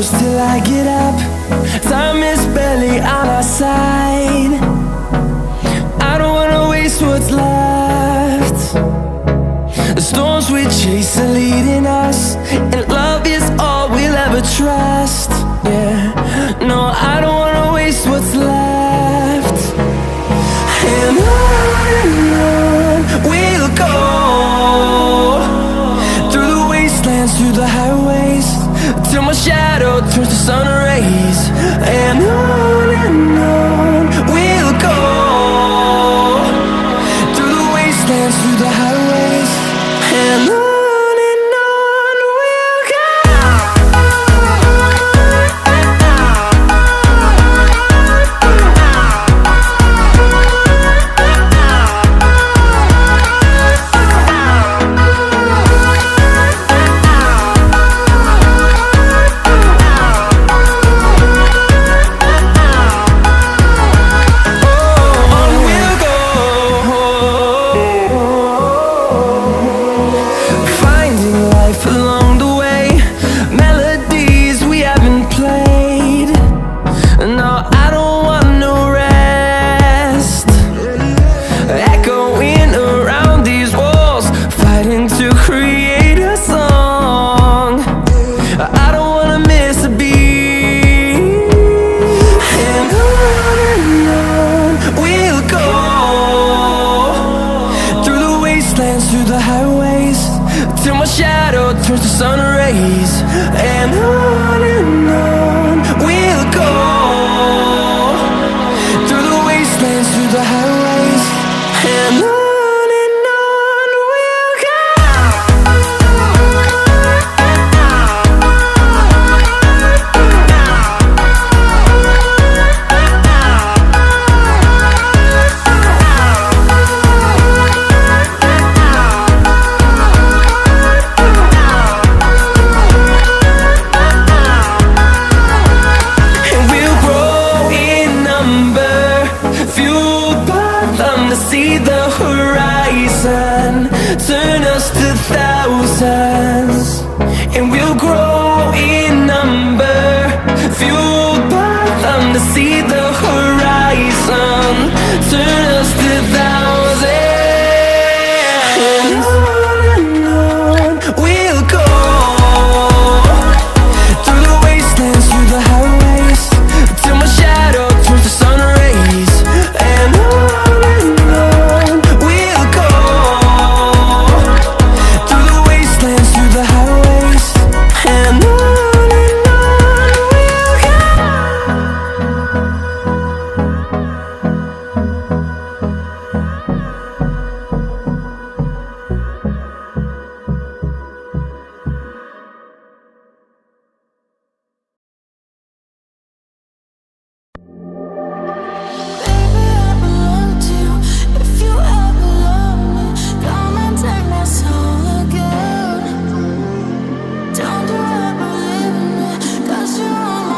close till I get up. Time is barely on our side. I don't wanna waste what's left. The storms we chase are leading us, and love is all we'll ever trust. Yeah, no, I don't wanna waste what's left. And on we'll go, through the wastelands, through the highways, till my shadow turns to sun rays. And on we'll go, through the wastelands, through the highways, and on we'll go. Along the way, melodies we haven't played. No, I don't want no rest. Echoing around these walls, fighting to create a song. I don't wanna miss a beat. And on we'll go, through the wastelands, through the highways, till my shadow turns to sun rays. And on we'll go, through the wastelands, through the highways, and on we'll go. See the horizon, turn us to thousands, and we'll grow in number, fueled by them to see